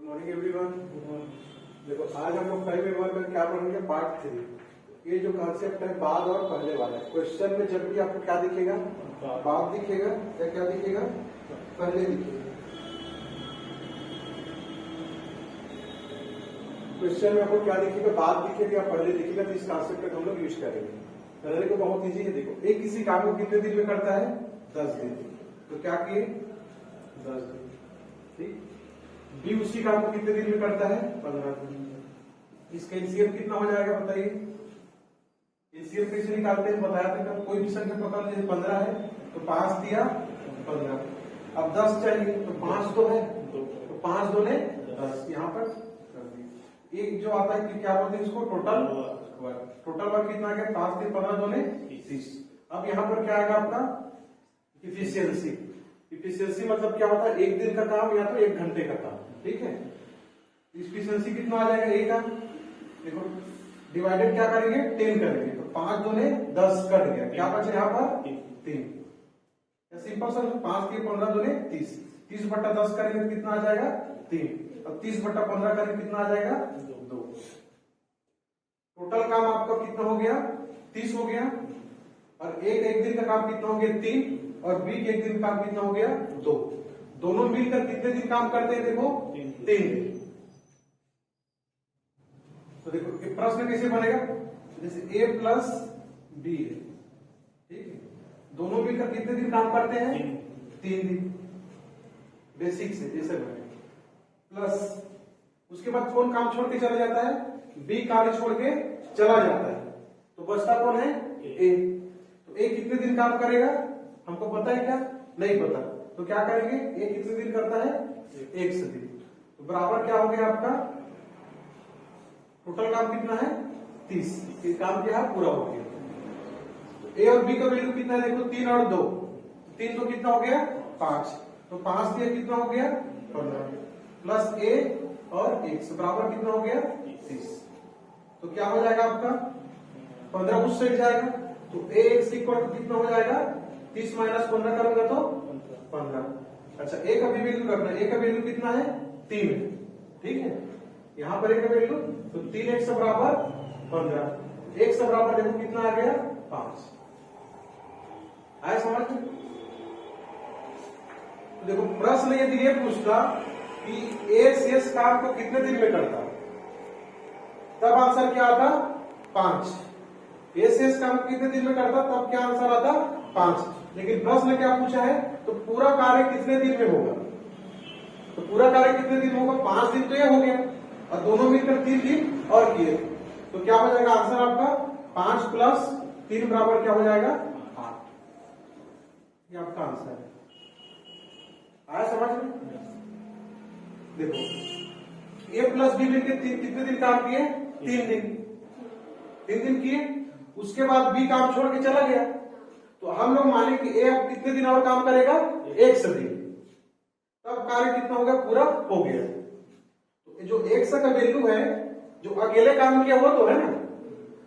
Good morning everyone. देखो आज हम लोग पहले बार में क्या पढ़ेंगे, पार्ट 3। ये जो कॉन्सेप्ट है बाद और पहले वाला है। क्वेश्चन में जब भी आपको क्या दिखेगा, बाद दिखेगा या क्या दिखेगा, पहले दिखेगा। क्वेश्चन में आपको क्या दिखेगा, बाद दिखेगा या पहले दिखेगा। तो इस कॉन्सेप्ट को हम लोग यूज करेंगे। पहले को बहुत इजी है। देखो एक किसी काम को कितने दिन में करता है, 10 दिन। तो क्या किए, 10 दिन। ठीक। बी उसी काम को कितने दिन में करता है, 15 दिन। इसका एलसीएम कितना हो जाएगा बताइए। एलसीएम कैसे निकालते हैं बताया था। कोई भी संख्या पकड़ लीजिए, 15 है तो 5 दिया 15। अब 10 चाहिए तो 5 तो है, तो 5 दूने 10 यहाँ पर कर दिए। एक जो आता है कि क्या बोलते हैं इसको, टोटल वर्क कितना आ गया, 5 दिन 15 दूने 30। अब यहाँ पर क्या आएगा आपका इफिशियंसी। इफिशियंसी मतलब क्या होता है, एक दिन का काम या तो 1 घंटे का काम। ठीक है। इफिशियंसी कितना आ जाएगा, ए का देखो डिवाइडेड क्या करेंगे, 10 करेंगे। तो 5 दूने 10 कट गया, क्या बचे यहाँ पर 3। सिंपल सा 5 के 15 दूने 30। 30 बट्टा 10 करेंगे तो कितना आ जाएगा 3। अब 30 बट्टा 15 करेंगे कितना आ जाएगा 2। टोटल काम आपका कितना हो गया, 30 हो गया। और एक दिन का काम कितना हो गया, 3। और बी के एक दिन का काम कितना हो गया, 2। दोनों मिलकर कितने दिन काम करते हैं, देखो 3 दिन। तो देखो प्रश्न कैसे बनेगा, जैसे a प्लस बी है। ठीक है। दोनों मिलकर कितने दिन काम करते हैं, 3 दिन। बेसिक से जैसे बनेगा। प्लस उसके बाद कौन काम छोड़ के चला जाता है, बी कार्य छोड़ के चला जाता है। तो बचता कौन है, ए। तो ए कितने दिन काम करेगा हमको पता है क्या, नहीं पता। तो क्या करेंगे, ए कितने दिन करता है, 1 दिन। तो बराबर क्या हो गया आपका, टोटल काम कितना है 30। ये काम क्या है पूरा हो गया। तो ए और बी का वैल्यू कितना है, देखो 3 और 2। 3 तो कितना हो गया 5। तो 5 दिया कितना हो गया 15। प्लस ए और 1 से बराबर कितना हो गया 30। तो क्या हो जाएगा आपका 15 उस साइड जाएगा। तो ए एक्स इक्वल टू कितना हो जाएगा, 30 माइनस 15 करूंगा तो 15। अच्छा ए का भी वैल्यू रखना, ए का वैल्यू कितना है 3। ठीक है। यहाँ पर ए का वैल्यू तो 3x बराबर 15। x बराबर देखो कितना आ गया 5। आया समझ। तो देखो प्रश्न यदि ये पूछता कि ए शेष काम को कितने दिन में करता, तब आंसर क्या आता 5। ए शेष काम कितने दिन में करता, तब क्या आंसर आता 5। लेकिन प्रश्न क्या पूछा है, तो पूरा कार्य कितने दिन में होगा। तो पूरा कार्य कितने दिन होगा, 5 दिन तो ये हो गया और दोनों मिलकर 3 दिन और किए। तो क्या हो जाएगा आंसर आपका 5 प्लस 3 बराबर क्या हो जाएगा 8। ये आपका आंसर है। आया समझ में। देखो ए प्लस बी मिलकर कितने दिन काम किए, 3 दिन। 3 दिन किए, उसके बाद बी काम छोड़ के चला गया। तो हम लोग माने कि ए अब कितने दिन और काम करेगा, 1 दिन। तब कार्य कितना हो गया, पूरा हो गया। तो जो 1 का वैल्यू है, जो अकेले काम किया वो तो है ना।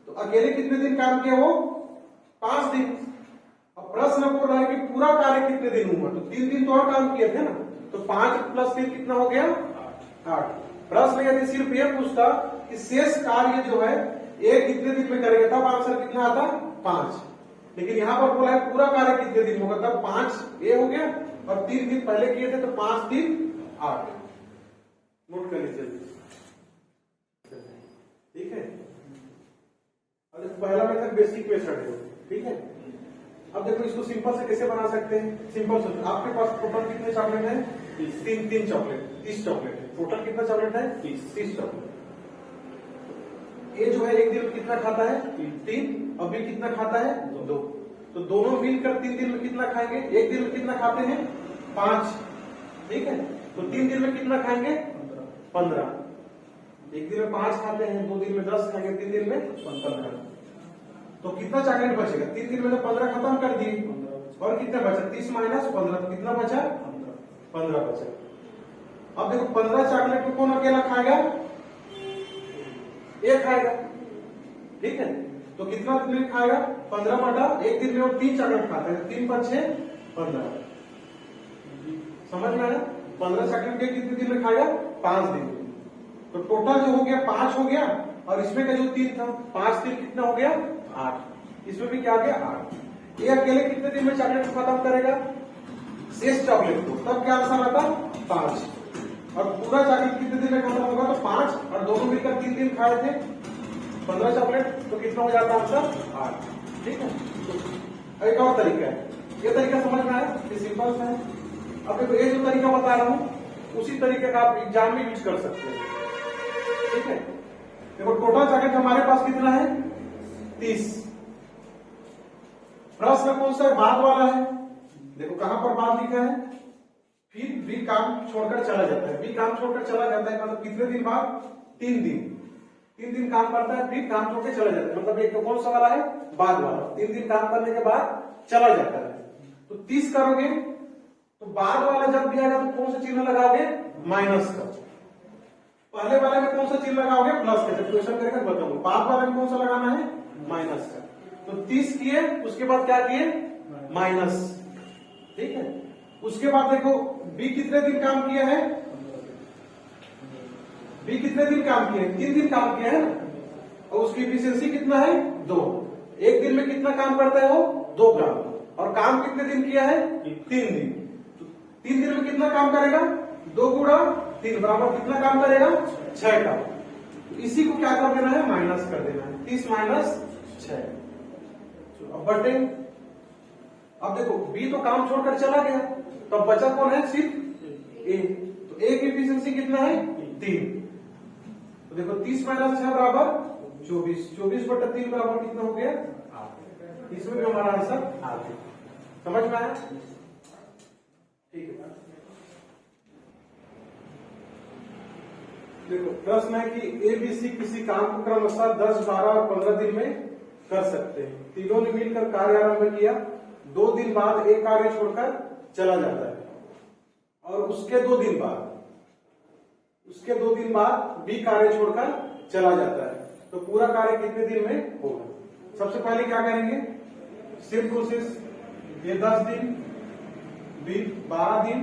तो अकेले कितने दिन काम किया, वो 5 दिन। अब प्रश्न बोल रहा है कि पूरा कार्य कितने दिन हुआ, तो 3 दिन तो और काम किए थे ना। तो 5 प्लस 3 कितना हो गया 8। प्रश्न यदि सिर्फ ये पूछता कि शेष कार्य जो है ए कितने दिन में करेगा, तब आंसर कितना आता 5। लेकिन यहाँ पर बोला है पूरा कार्य कितने दिन होगा, तब 5 ए हो गया और 3 दिन पहले किए थे तो 5 3 8। नोट कर लीजिए। ठीक है। अब पहला मेथड बेसिक मेथड है। ठीक है। अब देखो इसको सिंपल से कैसे बना सकते हैं, सिंपल से आपके पास टोटल कितने चॉकलेट है, 3 चॉकलेट, 30 चॉकलेट है। टोटल कितना चॉकलेट है 30 चॉकलेट। ए जो है एक दिन में कितना खाता है 3, और बी कितना खाता है 2। तो दोनों मिलकर 3 दिन में कितना खाएंगे, एक दिन में कितना खाते हैं 5। ठीक है। तो 3 दिन में कितना खाएंगे 15। एक दिन में 5 खाते हैं, 2 दिन में 10 खाएंगे, 3 दिन में 15। तो कितना चॉकलेट बचेगा, 3 दिन में तो 15 खत्म कर दिए और कितना बचा 30 माइनस 15, तो कितना बचा 15 बचा। अब देखो 15 चॉकलेट को कौन अकेला खाएगा, एक खाएगा। ठीक है। तो कितना दिन खाएगा 15 बटा एक दिन में और 3 चॉकलेट खाते हैं, 3 × 6 = 15। समझ में आया। 15 चॉकलेट केक कितने दिन में खाएगा? 5 दिन में। तो टोटल जो हो गया 5 हो गया, और इसमें का जो 3 था 5 3 कितना हो गया? 8। इसमें भी क्या आ गया? 8। ये अकेले कितने दिन में चॉकलेट को खत्म करेगा? शेष चॉकलेट को। तब क्या आंसर आता? 5। और पूरा चॉकलेट कितने दिन में खत्म होगा? तो 5, और दोनों मिलकर 3 दिन खाए थे 15 चॉकलेट, तो कितना हो जाता आंसर? 8। ठीक है। तो एक और तरीका है, ये तरीका समझ में आया? ये सिंपल सा है। अब देखो ये जो तरीका बता रहा हूं उसी तरीके का आप एग्जाम में यूज कर सकते हैं। ठीक है। देखो टोटल चॉकलेट हमारे पास कितना है? 30। प्रश्न कौन सा है? बाद वाला है। देखो कहां पर बाद लिखा है? फिर बी काम छोड़कर चला जाता है। बी काम छोड़कर चला जाता है मतलब कितने दिन बाद? 3 दिन। 3 दिन काम करता है फिर काम छोड़कर चला जाता है, मतलब एक तो कौन सा वाला है? बाद वाला। 3 दिन काम करने के बाद चला जाता है। तो 30 करोगे तो बाद वाला जब भी आएगा तो कौन सा चिन्ह लगाओगे? माइनस का। पहले वाले में कौन सा चिन्ह लगाओगे? प्लस का। जब क्वेश्चन करेगा बताऊंगा। बाद वाले में कौन सा लगाना है? माइनस का। तो 30 किए, उसके बाद क्या किए? माइनस। ठीक है। उसके बाद देखो बी कितने दिन काम किया है? बी कितने दिन काम किया है? 3 दिन काम किया है ना। और उसकी इफिशियंसी कितना है? 2। एक दिन में कितना काम करता है वो? 2 काम। और काम कितने दिन किया है? 3 दिन। तो 3 दिन में कितना काम करेगा? 2 गुणा 3 बराबर कितना काम करेगा? 6 काम। तो इसी को क्या कर देना है? माइनस कर देना है। 30 माइनस 6। अब बटे। अब देखो बी तो काम छोड़कर चला गया, तो अब बचा कौन है? सिर्फ ए। तो ए की एफिशिएंसी कितना है? 3। तो देखो 30 माइनस 6 बराबर 24। 24 बटा 3 बराबर कितना हो गया? 8। इसमें भी हमारा आंसर 8 है। समझ में आया? ठीक है। देखो प्रश्न है कि ए बी सी किसी काम को क्रमशः 10, 12 और 15 दिन में कर सकते हैं। तीनों ने मिलकर कार्य आरंभ किया। 2 दिन बाद एक कार्य छोड़कर चला जाता है, और उसके 2 दिन बाद बी कार्य छोड़कर चला जाता है। तो पूरा कार्य कितने दिन में होगा? सबसे पहले क्या करेंगे? Same process. ये 10 दिन, बी 12 दिन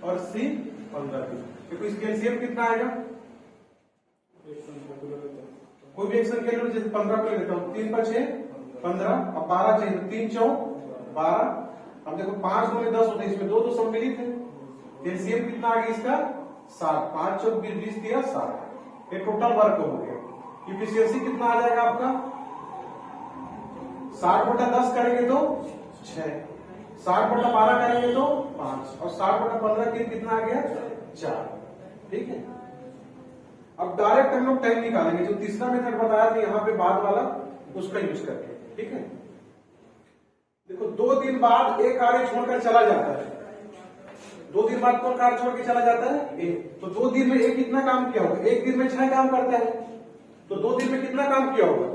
और सी 15 दिन। देखो इसके एलसीएम कितना आएगा? कोई भी एक्शन के लिए जैसे 15 को ले लेता हूं। 3 5 6 15 और 12 चाहिए, 3 4 12। अब देखो 5 2 में 10 होते हैं, इसमें 2 सम्मिलित है। एलसीएम कितना आ गया इसका? 7। 5 4 20 दिया 7। ये टोटल वर्क हो गया। इफिशियंसी कितना आ जाएगा आपका? 60 बटा 10 करेंगे तो 6, 60 बटा 12 करेंगे तो 5, और 60 बटा 15 के कितना आ गया? 4। ठीक है। अब डायरेक्ट हम लोग टाइम निकालेंगे। जो तीसरा मेथड बताया था यहाँ पे बाद वाला, उसका यूज करके। ठीक है। देखो 2 दिन बाद एक कार्य छोड़कर चला जाता है। 2 दिन बाद कौन कार्य छोड़ के चला जाता है? ए। तो 2 दिन में एक कितना काम किया होगा? एक दिन में 6 काम करता है, तो 2 दिन में कितना काम किया होगा?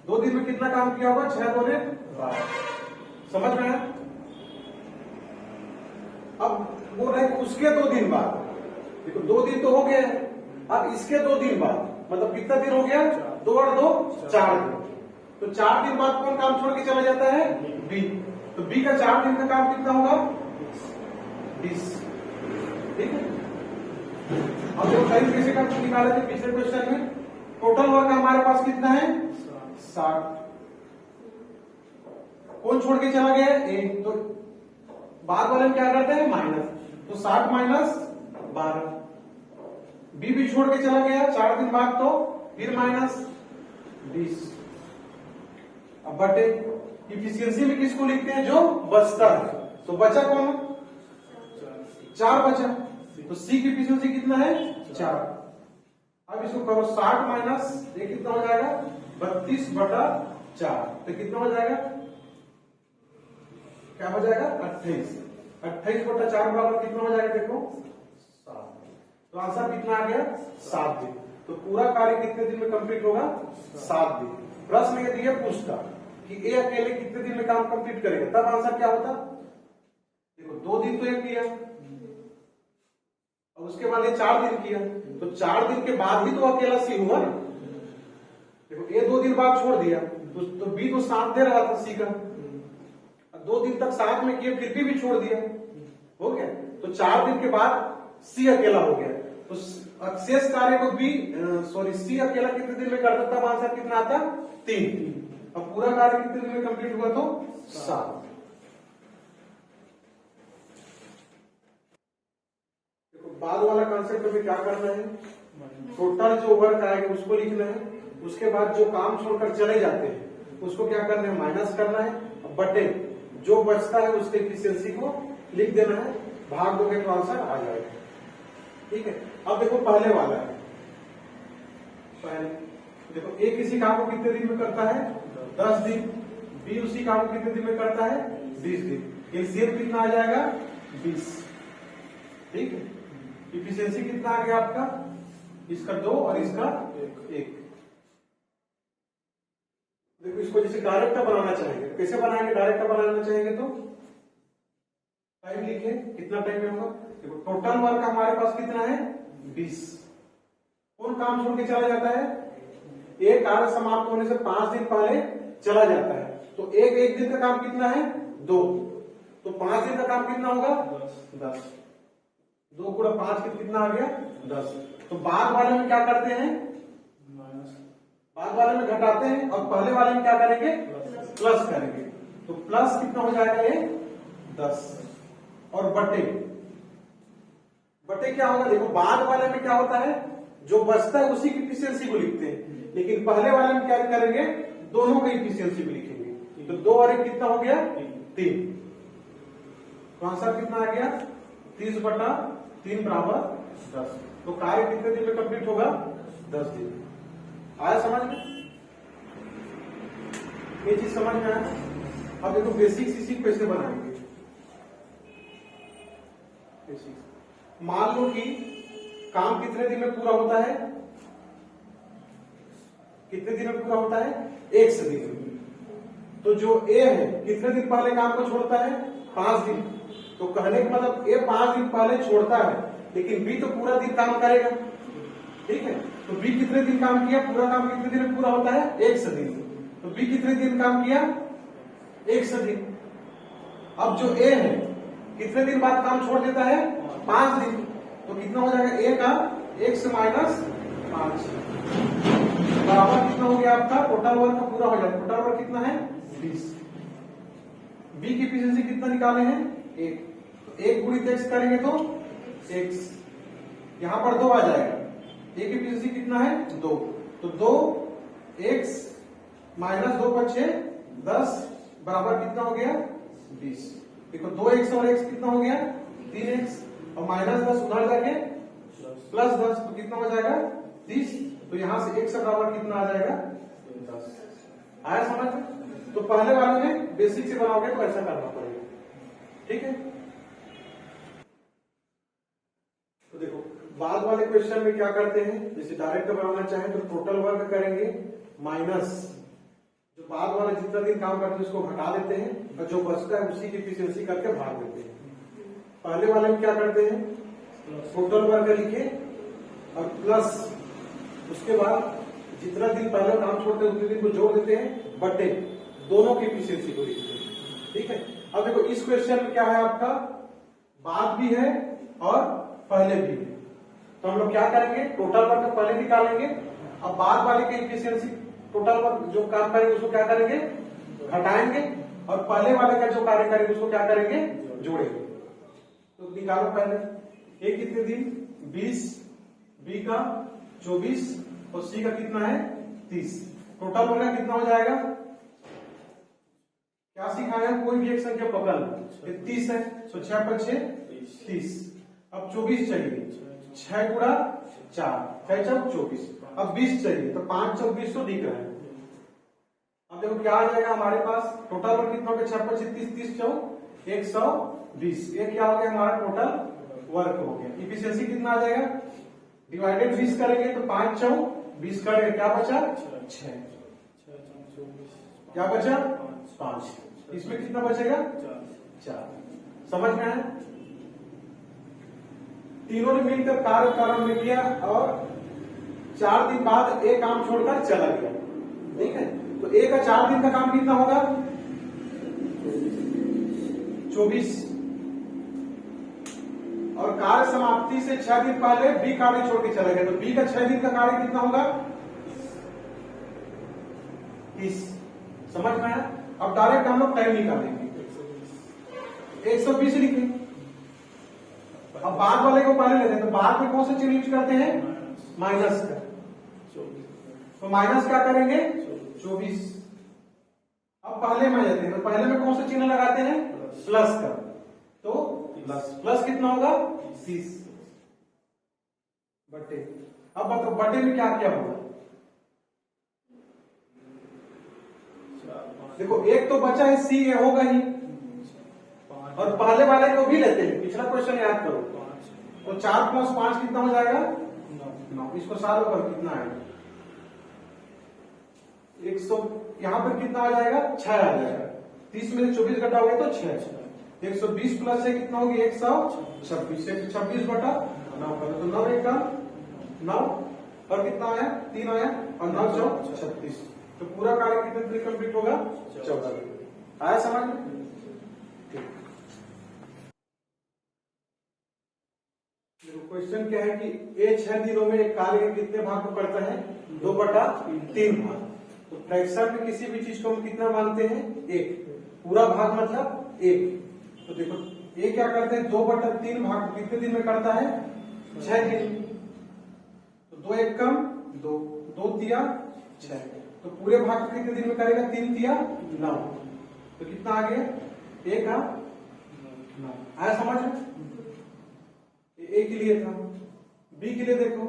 2 दिन में कितना काम किया होगा? 6 2 12। समझ में आया? अब वो रहे उसके 2 दिन बाद। देखो 2 दिन तो हो गया। अब इसके 2 दिन बाद मतलब कितना दिन हो गया? 2 और 2 4 दिन। तो 4 दिन बाद कौन काम छोड़ के चला जाता है? बी। तो बी का 4 दिन का काम कितना होगा? 20। ठीक है। अब देखो टाइम कैसे का निकाले थे पिछले क्वेश्चन में। टोटल वर्क हमारे पास कितना है? 60। कौन छोड़ के चला गया? ए। तो बाद वाले में क्या करते हैं? माइनस। तो 60 माइनस 12। बी भी छोड़ के चला गया 4 दिन बाद, तो फिर माइनस 20। अब बटे। इफिशियंसी में किसको लिखते हैं? जो बचता है। तो बचा कौन? 4 बचा। तो सी की इफिशियंसी कितना है? 4। अब इसको करो 60 माइनस ये कितना हो जाएगा? 32 बटा 4। तो कितना हो जाएगा? क्या हो जाएगा? 28। 28 बटा 4 बराबर कितना हो जाएगा? देखो 7। तो आंसर कितना आ गया? 7 दिन। तो पूरा कार्य कितने दिन में कंप्लीट होगा? 7 दिन। प्रश्न यदि ये पूछता कि ए अकेले कितने दिन में काम कंप्लीट करेगा, तब आंसर क्या होता? देखो 2 दिन तो ये किया, और उसके बाद ये 4 दिन किया, तो 4 दिन के बाद ही तो अकेला सी हुआ ना। देखो ये 2 दिन बाद छोड़ दिया, तो बी तो साथ दे रहा था सी का। 2 दिन तक साथ में किए फिर भी छोड़ दिया, हो गया। तो 4 दिन के बाद सी अकेला हो गया, तो शेष कार्य को सी अकेला कितने दिन में करता था, आंसर कितना आता 3। अब पूरा कार्य कितने दिन में कंप्लीट हुआ, तो 7। बाद वाला कॉन्सेप्ट में क्या करना है, टोटल जो वर्क आएगा उसको लिखना है, उसके बाद जो काम छोड़कर चले जाते हैं उसको क्या करना है, माइनस करना है, बटे जो बचता है उसके एफिशिएंसी को लिख देना है, भाग दोगे तो आंसर आ जाएगा। ठीक है। अब देखो पहले वाला है, पहले देखो ए किसी काम को कितने दिन में करता है, 10 दिन, बी उसी काम को कितने दिन में करता है, 20 दिन। एलसीएम कितना आ जाएगा, 20। ठीक है। इफिशियंसी कितना आ गया आपका, इसका 2 और इसका 1। देखो इसको जैसे डायरेक्ट बनाना चाहेंगे, कैसे बनाएंगे, डायरेक्ट बनाना चाहेंगे तो टाइम लिखे, कितना टाइम में होगा, देखो टोटल वर्क हमारे पास कितना है, 20। कौन काम छोड़ के चला जाता है, एक कार्य समाप्त होने से 5 दिन पहले चला जाता है, तो एक दिन का काम कितना है, 2, तो 5 दिन का काम कितना होगा, 10। 2 गुणा 5 कितना आ गया, 10। तो बाद वाले में क्या करते हैं, बाद वाले में घटाते हैं, और पहले वाले में क्या करेंगे, प्लस करेंगे। तो प्लस कितना हो जाएगा, ये 10 और बटे क्या होगा, देखो बाद वाले में क्या होता है, जो बचता है उसी की इफिशियंसी को लिखते हैं, लेकिन पहले वाले में क्या करेंगे, दोनों की इफिशियंसी को लिखेंगे। तो 2 और 1 कितना हो गया, 3। तो आंसर कितना आ गया, 30/3 बराबर 10। तो कार्य कितने दिन में कंप्लीट होगा, 10 दिन। आया समझ में, ये चीज समझ में आया। अब देखो बेसिक्स इसी को कैसे बनाएंगे। मान लो कि काम कितने दिन में पूरा होता है, कितने दिन में पूरा होता है, 1 दिन में। तो जो ए है कितने दिन पहले काम को छोड़ता है, 5 दिन। तो कहने का मतलब ए 5 दिन पहले छोड़ता है, लेकिन बी तो पूरा दिन काम करेगा। ठीक है। तो बी कितने दिन काम किया, पूरा काम कितने दिन में पूरा होता है, 1 दिन। तो बी कितने दिन काम किया, 1 दिन। अब जो ए है कितने दिन बाद काम छोड़ देता है, 5 दिन। तो कितना हो जाएगा, ए का 1 से -5 बराबर कितना हो गया आपका, टोटल वर्क का पूरा हो जाएगा। टोटल वर्क कितना है, 20। बी की एफिशिएंसी कितना निकाले हैं, 1। तो 1 गुणित x करेंगे तो x, यहां पर 2 आ जाएगा। ए की एफिशिएंसी कितना है, 2। तो 2x - 2 × 6 10 बराबर कितना हो गया, 20। देखो 2x और x कितना हो गया, 3x, और -10 उधर जाके +10, तो कितना हो जाएगा, 30। तो यहां से x बराबर कितना आ जाएगा, 10। आया समझ में। तो पहले वाले में बेसिक से बनाओगे तो ऐसा करना पड़ेगा। ठीक है। तो देखो बाद वाले क्वेश्चन में क्या करते हैं, जैसे डायरेक्ट बनाना चाहें तो टोटल वर्क करेंगे माइनस जो बाद वाला जितना दिन काम करते हैं उसको घटा देते हैं, और जो बचता है उसी की एफिशिएंसी करके भाग देते हैं। पहले वाले में क्या करते हैं, टोटल वर्क लिखे और प्लस उसके बाद जितना दिन पहले काम छोड़ते हैं उतने दिन को जोड़ देते हैं, बटे दोनों की एफिशिएंसी को लिखते हैं। ठीक है। अब देखो इस क्वेश्चन में क्या है आपका, बाद भी है और पहले भी है। तो हम लोग क्या करेंगे, टोटल वर्क पहले निकालेंगे, अब बाद वाले की एफिशिएंसी टोटल वर्क जो काम करेंगे उसको क्या करेंगे, घटाएंगे, और पहले वाले का जो कार्य करेंगे उसको क्या करेंगे, जोड़ेंगे। तो निकालो पहले, ए कितने दिन, 20, बी का 24 और सी का कितना है, 30। टोटल वर्क कितना हो जाएगा, क्या सिखाया है, कोई भी एक संख्या पकड़ लो, 30 है, तो 6 × 6 30। अब 24 चाहिए, 6 × 4 6 × 24। अब 20 चाहिए, तो 5 × 20 तो दिख रहा है। अब देखो क्या आ जाएगा हमारे पास, टोटल वर्क कितना हो गया, 6 × 5 30, 30 × 120। ये क्या हो गया, हमारा टोटल वर्क हो गया। इफिशिएंसी कितना आ जाएगा, डिवाइडेड 20 करेंगे तो 5 × 20 करेंगे, क्या बचा, 6। क्या बचा, 5। इसमें कितना बचेगा, 4। समझ में आया। तीनों ने मिलकर कार्य प्रारंभ में किया और 4 दिन बाद एक काम छोड़कर चला गया। ठीक है। तो ए का 4 दिन का काम कितना होगा, 24। कार्य समाप्ति से 6 दिन पहले बी कार्य छोड़ के चले गए, तो बी का 6 दिन का कार्य कितना होगा? 30। समझ में आया? अब डायरेक्ट हम लोग टाइम निकालेंगे, 120 लिखेंगे। अब बाद वाले को पहले लेते हैं, तो बाद में कौन सा चिन्ह यूज करते हैं? माइनस का। तो माइनस क्या करेंगे? 24। अब पहले में जाते हैं, तो पहले में कौन सा चिन्ह लगाते हैं? प्लस का। तो प्लस कितना होगा? 30 बटे। अब बताओ बटे में क्या क्या होगा? देखो एक तो बचा है सी, ये होगा ही, और पहले वाले को भी लेते हैं, पिछला क्वेश्चन याद करो। तो 4 + 5 कितना हो जाएगा? 9। इसको सालों पर कितना आएगा? 100। यहां पर कितना आ जाएगा? 6 आ जाएगा। 30 में से 24 घटाओगे तो 6। 120 प्लस है कितना होगी? 126। 126 बटा 9 करो तो 9 एक 9, और कितना आया? 3 आया, और 9 × 4 = 36। तो पूरा कार्य कितने दिन कंप्लीट होगा? 14 दिन। आया समझ में? क्वेश्चन क्या है कि ए 6 दिनों में एक कार्य के कितने भाग को करता है? 2/3 भाग। तो फ्रैक्शन में किसी भी चीज को हम कितना मानते हैं? 1। पूरा भाग मतलब 1। तो देखो ए क्या करते हैं? 2/3 भाग को कितने दिन में करता है? 6 दिन। तो 2 1 कम 2, 2 तिया 6। तो पूरे भाग को कितने दिन में करेगा? 3 तिया 9। तो कितना आ गया? 1 का 9। आया समझ में? ए के लिए था। बी के लिए देखो,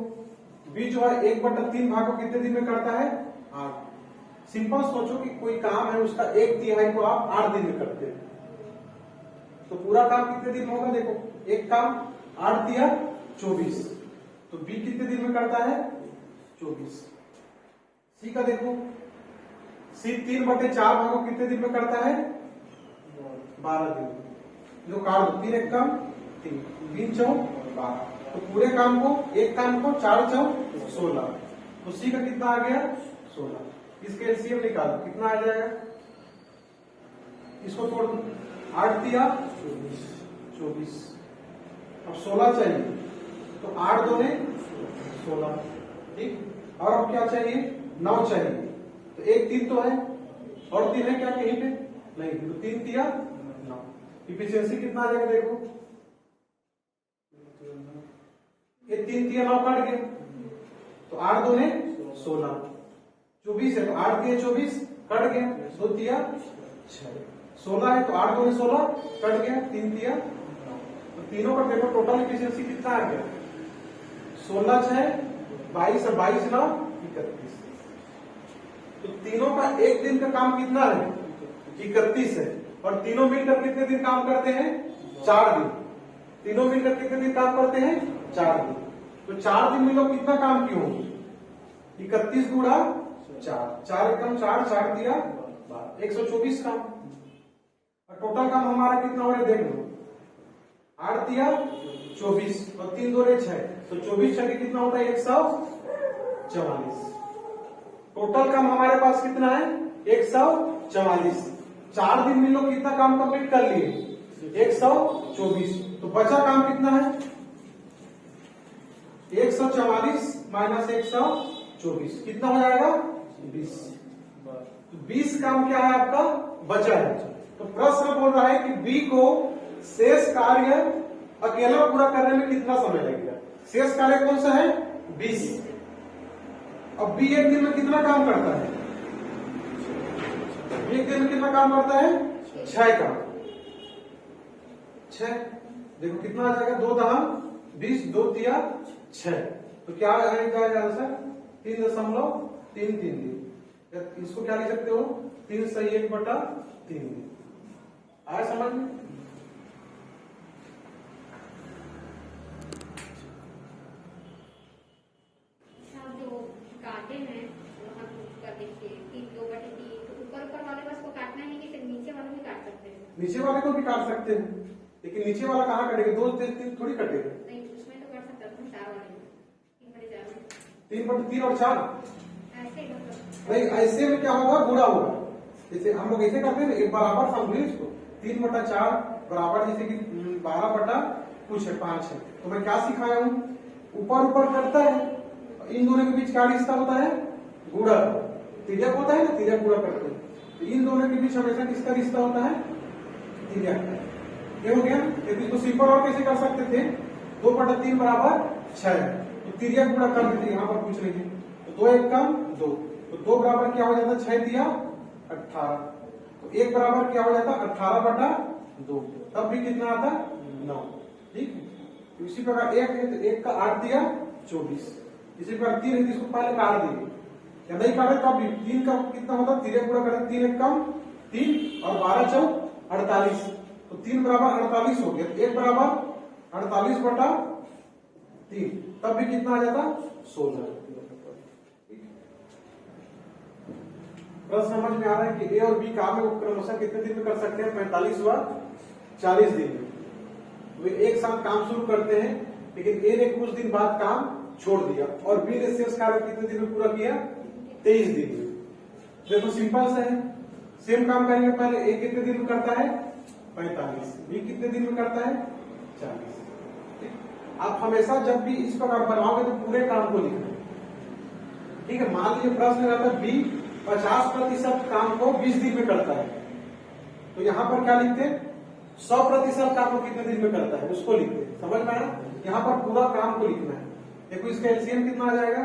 बी जो है 1/3 भाग को कितने दिन में करता है? 8। सिंपल सोचो कि कोई काम है, उसका 1/3 को आप 8 दिन में करते हैं, तो पूरा काम कितने दिन में होगा? देखो एक काम 8 तिया 24। तो बी कितने दिन में करता है? 24। सी का देखो, सी 3/4 भाग को कितने दिन में करता है? 12 दिन। जो काम 3 1 कम 3, 3 4 12। तो पूरे काम को, एक काम को 4 4 16। तो सी का कितना आ गया? 16। इसके एलसीएम निकालो, कितना आ जाएगा? इसको तोड़ दो, 8 तिया 24। अब 16 चाहिए, तो 8 2 16। ठीक। और अब क्या चाहिए? 9 चाहिए। तो 1 3 तो है, और 3 है क्या कहीं पे? नहीं। तो 3 तिया 9। इफिशियंसी कितना आ जाएगा? देखो ये 3 तिया 9 कट गए, तो 8 2 16। 24 है तो 8 तिया 24 कट गया, 2 तिया 6। 16 है तो 8 2 16 कट गया, 3 तिया 9। तो तीनों का देखो टोटल इफिशियंसी कितना आ गया? 16 6 22 और 22 9 31। तो तीनों का एक दिन का काम कितना है? 31 है। और तीनों मिलकर कितने दिन काम करते हैं? 4 दिन। तीनों मिलकर कितने दिन काम करते हैं? 4 दिन। तो 4 दिन में लोग कितना काम किए होंगे? 31 गुणा 4, 4 एकम 4, 4 दिया 12, 124 काम। और टोटल काम हमारा कितना हो रहा है? देख लो, 8 दिया 24 और 3 2 6, तो 24 छके कितना होता है? 144। टोटल काम हमारे पास कितना है? 144। 4 दिन में लोग कितना काम कंप्लीट कर लिए? 124। तो बचा काम कितना है? 144 माइनस 124 कितना हो जाएगा? 20। तो 20 काम क्या है आपका? बचा है। तो प्रश्न बोल रहा है कि बी को शेष कार्य अकेला पूरा करने में कितना समय लगेगा? शेष कार्य कौन सा है? 20। अब बी एक दिन में कितना काम करता है? एक दिन में कितना काम करता है? 6 काम। 6 देखो कितना आ जाएगा? 2 दहम 20, 2 तिया 6। तो क्या आएगा आंसर? 3.33 दिन। इसको क्या लिख सकते हो? 3 सही 1/3 दिन। आया समझ में? जो काटे हैं वहाँ कर देखिए 3 2/3, तो ऊपर वाले बस को काटना है कि फिर नीचे वाले भी काट सकते हैं? नीचे वाले को भी काट सकते हैं, लेकिन नीचे वाला कहाँ कटेगा? 2 3 थोड़ी कटेगा। नहीं, उसमें तो कर सकता हूँ 4 वाले 3/3 और 4 ऐसे मतलब नहीं, ऐसे में क्या होगा? गुणा होगा। जैसे हम लोग ऐसे करते हैं, एक बराबर समझिए इसको, 3/4 बराबर जैसे कि 12/3 कुछ है 5 है। तो मैं क्या सिखाया हूं, ऊपर ऊपर कटता है, इन दोनों के बीच क्या रिश्ता होता है, गुणा। तिर्यक होता है ना, तिर्यक गुणा करते हैं, तो इन दोनों के बीच हमेशा किसका रिश्ता होता है, तिर्यक। ये हो गया। इसको सिंपल और कैसे कर सकते थे, 2/3 बराबर 6, तो तिर्यक गुणा कर देते, यहाँ पर पूछ लीजिए। तो 2 1 कम 2, तो 2 बराबर क्या हो जाता, 6 दिया 18, तो 1 बराबर क्या हो जाता 18/2, तब भी कितना आता 9। ठीक है, इसी प्रकार 1 है तो 1 का 8 दिया 24, इसी प्रकार 3 है, इसको पहले काट दीजिए, या नहीं काटे तब भी 3 का कितना होता, तिर्यक गुणा करें, 3 1 कम 3 और 12 4 48, तो 3 बराबर 48 हो गया, तो 1 बराबर 48/3, तब भी कितना आ जाता 16। प्रश्न समझ में आ रहा है कि ए और बी काम है, क्रमशः कितने दिन में कर सकते हैं, 45 व 40 दिन में। वे एक साथ काम शुरू करते हैं, लेकिन ए ने कुछ दिन बाद काम छोड़ दिया और बी ने शेष कार्य कितने दिन में पूरा किया, 23 दिन में। देखो सिंपल सा है, सेम काम करेंगे, पहले ए कितने दिन में करता है 45, बी कितने दिन में करता है 40। आप हमेशा जब भी इस प्रकार बनाओगे तो पूरे काम को लिखना। ठीक है, मान लीजिए प्रश्न रहता है बी 50% काम को 20 दिन में करता है, तो यहां पर क्या लिखते हैं, 100% काम को कितने दिन में करता है उसको लिखते हैं। समझ में आया, यहां पर पूरा काम को लिखना है। देखो इसका एलसीएम कितना आ जाएगा,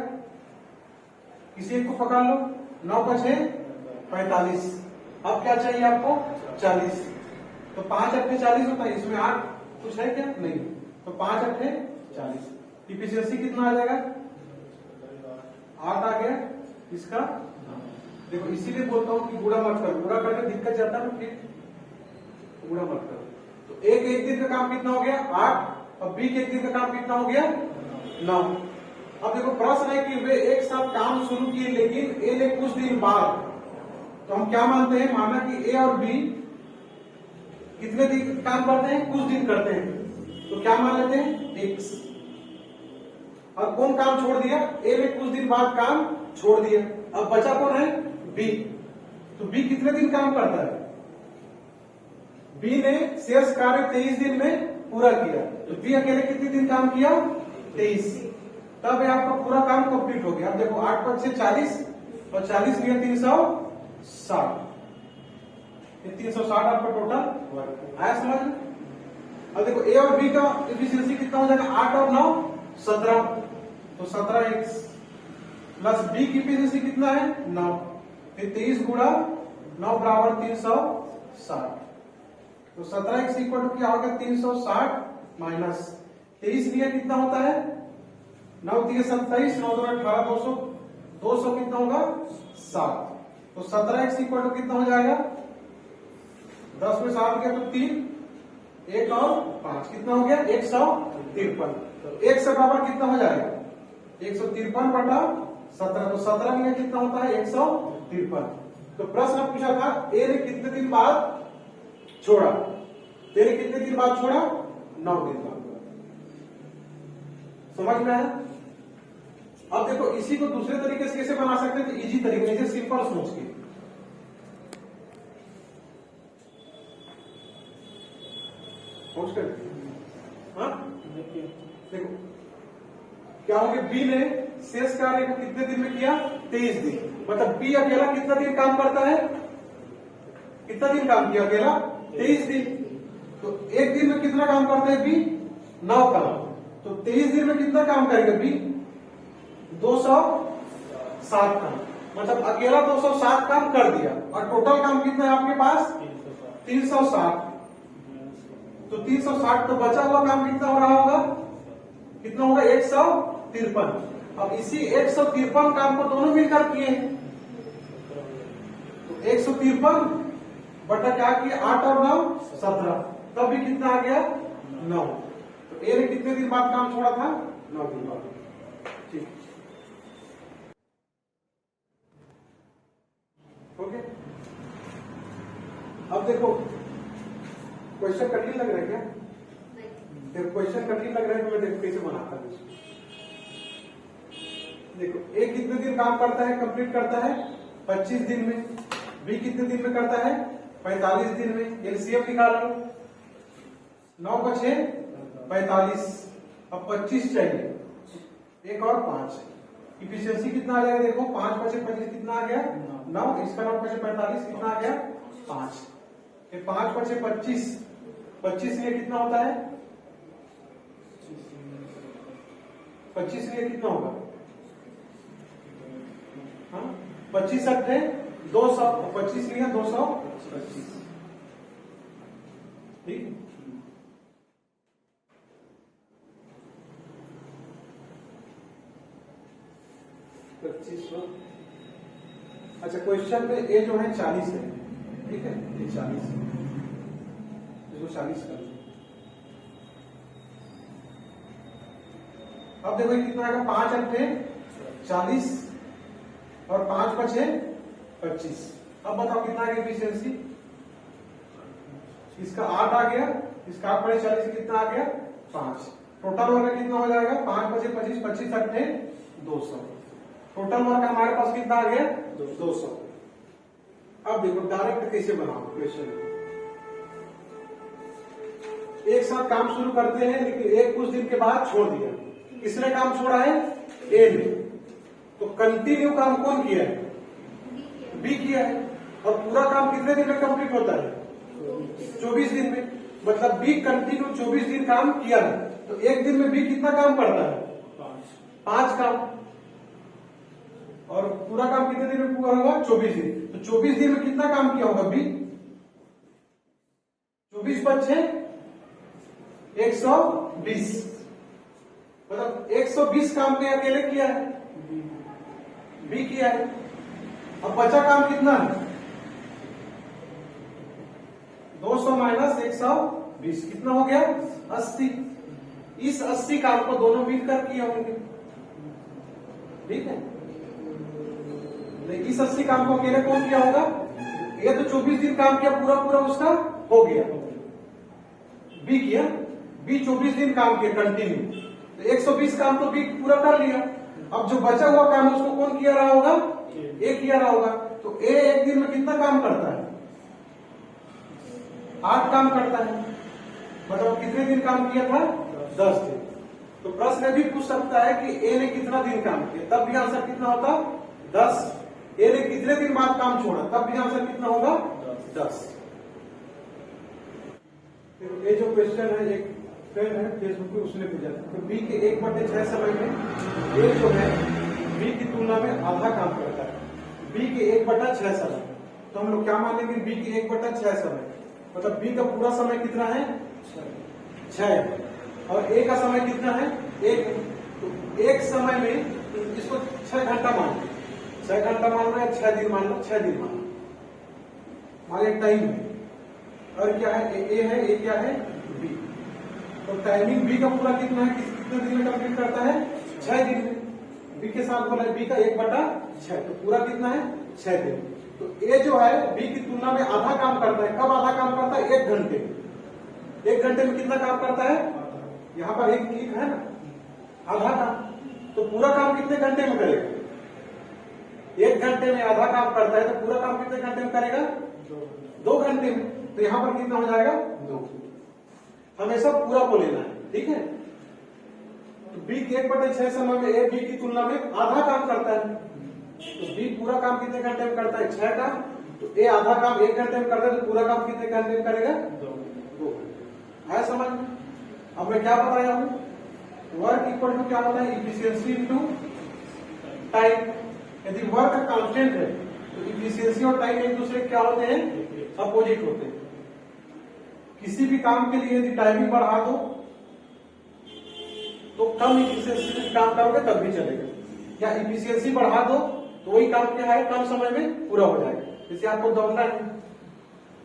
किसी एक को पकड़ लो, 9 का 6 45, अब क्या चाहिए आपको 40, तो 5 8 40 होता है, इसमें 8 कुछ है क्या, नहीं, तो 5 8 40, इफिशियंसी कितना आ जाएगा 8 आ गया इसका। देखो इसीलिए बोलता हूं कि गुणा मत करो, गुणा करके दिक्कत जाता है, फिर गुणा मत करो। तो एक दिन का काम कितना हो गया 8, और बी के एक दिन का काम कितना हो गया 9। अब देखो प्रश्न है कि वे एक साथ काम शुरू किए, लेकिन ए ने कुछ दिन बाद, तो हम क्या मानते हैं, माना कि ए और बी कितने दिन काम करते हैं, कुछ दिन करते हैं, तो क्या मान लेते हैं x। और कौन काम छोड़ दिया, ए ने कुछ दिन बाद काम छोड़ दिया, अब बचा कौन है बी, तो बी कितने दिन काम करता है, बी ने शेष कार्य 23 दिन में पूरा किया, तो बी अकेले कितने दिन काम किया 23, तब आपका पूरा काम कंप्लीट हो गया। अब देखो 8 5 6 40 और 40 भी 360, 360 आपका टोटल आया समझ। अब देखो ए और बी का एफिशिएंसी कितना हो जाएगा, 8 और 9 17, तो 17x प्लस बी की एफिशिएंसी कितना है 9, फिर 23 गुणा 9 बराबर 360, तो 17x इक्वल टू क्या होगा 360 माइनस 23 लिया कितना होता है 9 3 27, 9 2 18, 200 200 कितना होगा 7, तो 17x इक्वल टू कितना हो जाएगा, 10 में 7 गया तो 3, 1 और 5 कितना हो गया 153, तो 1 से बराबर कितना हो जाएगा 153/17, तो 17 में कितना होता है 153। तो प्रश्न पूछा था ए ने कितने दिन बाद छोड़ा, ए ने कितने दिन बाद छोड़ा 9 दिन बाद। समझ में आया। अब देखो इसी को दूसरे तरीके से कैसे बना सकते हैं, तो इजी तरीके से सिंपल सोच के, हाँ देखो क्या हो गया, बी ने शेष कार्य को कितने दिन में किया 23 दिन, मतलब बी अकेला कितना दिन काम करता है, कितना दिन काम किया अकेला 23 दिन, तो एक दिन में कितना काम करता है बी 9 काम, तो 23 दिन में कितना काम करेगा बी 207 काम, मतलब अकेला 207 काम कर दिया, और टोटल काम कितना है आपके पास 360, तो 360, तो बचा हुआ काम कितना हो रहा होगा, कितना होगा 153। अब इसी 153 काम को दोनों मिलकर किए, तो 153 बटा क्या किया 8 और 9 17, तब भी कितना आ गया 9, तो ए ने कितने दिन बाद काम छोड़ा था 9 दिन बाद। ठीक, ओके। अब देखो क्वेश्चन कठिन लग रहा है क्या, देखो क्वेश्चन कठिन लग रहा है तो मैं देखो कैसे बनाता हूं। देखो ए कितने दिन काम करता है, कंप्लीट करता है 25 दिन में, बी कितने दिन में करता है 45 दिन में, एलसीएम निकाल लो, 9 का 6 45, अब 25 चाहिए, एक और 5, इफिशियंसी कितना आ जाएगा देखो, 5 5 25 कितना आ गया 9, इसका 9 5 45 कितना आ गया 5, ये 5 5 25, 25 लिए कितना होता है, 25 लिए कितना होगा, हाँ 25 अट्ठे 200, 25 लिए 225, ठीक। अच्छा, क्वेश्चन में ए जो है 40 है, ठीक है, ये 40 है, इसको 40 कर दो। अब देखो ये कितना आएगा, 5 अट्ठे 40 और 5 पचे 25। अब बताओ कितना आएगा इफिशियंसी, इसका 8 आ गया, इसका 8 बड़े 40 कितना आ गया 5, टोटल वर्ग कितना हो जाएगा 5 पचे 25, 25 अट्ठे 200, टोटल वर्ग हमारे पास कितना आ गया 200। अब देखो डायरेक्ट कैसे बनाओ क्वेश्चन, एक साथ काम शुरू करते हैं लेकिन एक कुछ दिन के बाद छोड़ दिया, किसने काम छोड़ा है, ए ने, तो कंटिन्यू काम कौन किया है, बी किया है, और पूरा काम कितने दिन में कंप्लीट होता है 24 दिन में, मतलब बी कंटिन्यू 24 दिन काम किया है, तो एक दिन में बी कितना काम करता है 5 काम, और पूरा काम कितने दिन में पूरा होगा 24 दिन, तो 24 दिन में कितना काम किया होगा बी, 24 बच्चे 120, मतलब 120 काम पे अकेले किया है, बी किया है। अब बचा काम कितना है 200 माइनस 120 कितना हो गया 80, इस 80 काम को दोनों मिलकर किए होंगे, ठीक है, इस 80 काम को अकेले कौन किया होगा, ये तो 24 दिन काम किया, पूरा पूरा उसका हो गया, बी किया, बी 24 दिन काम किया कंटिन्यू, तो 120 काम तो बी पूरा कर लिया, अब जो बचा हुआ काम उसको कौन किया रहा होगा, ए किया रहा होगा, तो ए एक दिन में कितना काम करता है 8 काम करता है, मतलब कितने दिन काम किया था 10 दिन, तो प्रश्न भी पूछ सकता है कि ए ने कितना दिन काम किया, तब भी आंसर कितना होता 10, ए ने कितने दिन बाद काम छोड़ा, तब भी आंसर कितना होगा 10। ये जो क्वेश्चन है, एक फ्रेंड है फेसबुक पे उसने भेजा था, तो बी के 1/6 समय में ए जो है बी की तुलना में आधा काम करता है, बी के 1/6 समय, तो हम लोग क्या मानेंगे बी के 1/6 समय, मतलब बी का पूरा समय कितना है 6, और ए का समय कितना है 1, तो एक समय में इसको 6 घंटा मान लो, 6 घंटा मान लो या 6 दिन मान लो, 6 दिन मान लो, हमारे टाइम है, और क्या है ए है, ए क्या है बी, तो टाइमिंग बी का पूरा कितना है, कितने दिन में कंप्लीट करता है 6 दिन में, बी के साथ बोला बी का 1/6, तो पूरा कितना है 6 दिन, तो ए जो है बी की तुलना में आधा काम करता है, कब आधा काम करता है 1 घंटे, 1 घंटे में कितना काम करता है, यहाँ पर एक है ना आधा काम, तो पूरा काम कितने घंटे में करेगा, 1 घंटे में आधा काम करता है, तो पूरा काम कितने घंटे में करेगा 2 घंटे में, तो यहाँ पर कितना हो जाएगा 2, हमेशा पूरा को लेना है, ठीक है, तो बी के 1/6 समय में ए बी की तुलना में आधा काम करता है, तो बी पूरा काम कितने घंटे में करता है 6 काम, तो ए आधा काम 1 घंटे में करता है, तो पूरा काम कितने घंटे में करेगा 2, है समझ में। अब मैं क्या बताया हूं, वर्क इक्वल टू क्या होता है इफिशियंसी इनटू टाइम, यदि वर्क कांस्टेंट है तो इफिशियंसी और टाइम एक दूसरे क्या होते हैं अपोजिट होते हैं, किसी भी काम के लिए यदि टाइमिंग बढ़ा दो तो कम इफिशियंसी से काम करोगे तब भी चलेगा, या इफिशियंसी बढ़ा दो तो वही काम क्या है कम समय में पूरा हो जाएगा। जैसे आपको दौड़ना है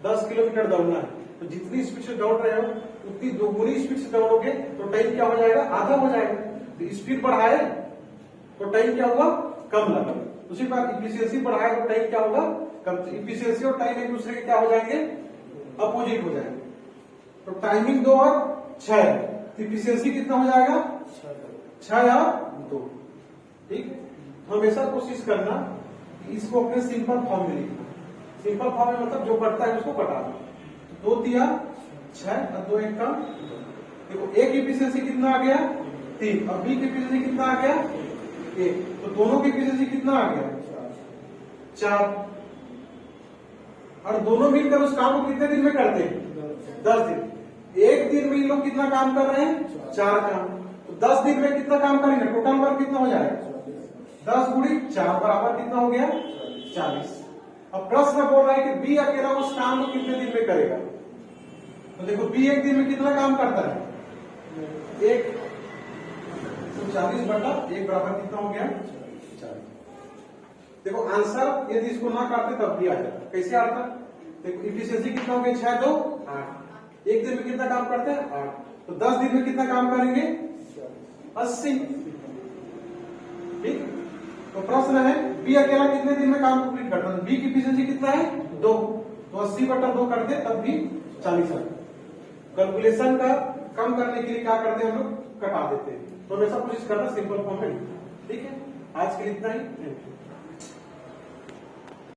10 किलोमीटर दौड़ना है, तो जितनी स्पीड से दौड़ रहे हो उतनी दोगुनी स्पीड से दौड़ोगे तो टाइम क्या हो जाएगा आधा हो जाएगा, तो स्पीड बढ़ाए तो टाइम क्या हुआ कम लगा, उसी बात इफिशियंसी बढ़ाए तो टाइम क्या होगा कम, इफिशियंसी और टाइम एक दूसरे के क्या हो जाएंगे अपोजिट हो जाएंगे, तो टाइमिंग 2 और 6, इफिशियंसी कितना हो जाएगा 6 या 2, ठीक है। तो हमेशा कोशिश करना कि इसको अपने सिंपल फॉर्म में लिखना, सिंपल फॉर्म में मतलब जो कटता है उसको कटा दो, 2 तिया 6 और 2 1 कम, देखो ए की एफिशिएंसी कितना आ गया 3 और बी की एफिशिएंसी कितना आ गया 1, तो दोनों की एफिशिएंसी कितना आ गया 4, और दोनों मिलकर उस काम को कितने दिन में करते हैं 10 दिन। एक दिन में ये लोग कितना काम कर रहे हैं 4 काम, तो 10 दिन में कितना काम करेंगे, टोटल वर्क कितना हो जाएगा 10 गुणी 4 बराबर कितना हो गया 40। अब प्रश्न बोल रहा है कि बी अकेला उस काम को कितने दिन में करेगा, तो देखो बी एक दिन में कितना काम करता है 1, तो 40 बटा 1 बराबर कितना हो गया 40। देखो आंसर यदि इसको ना काटते तब भी आ जाता, कैसे आता, देखो इफिशिएंसी कितना हो गया 6 2 8, एक दिन में कितना काम करते हैं 8, तो 10 दिन में कितना काम करेंगे 80। ठीक, तो प्रश्न है बी अकेला कितने दिन में काम कंप्लीट करता है, बी की इफिशिएंसी कितना है 2, तो 80 बटा 2 करते तब भी 40 आता। कैलकुलेशन का कम करने के लिए क्या करते हैं हम लोग कटा देते हैं, तो हमेशा कोशिश करना सिंपल फॉर्म में। ठीक है, आज के लिए इतना ही।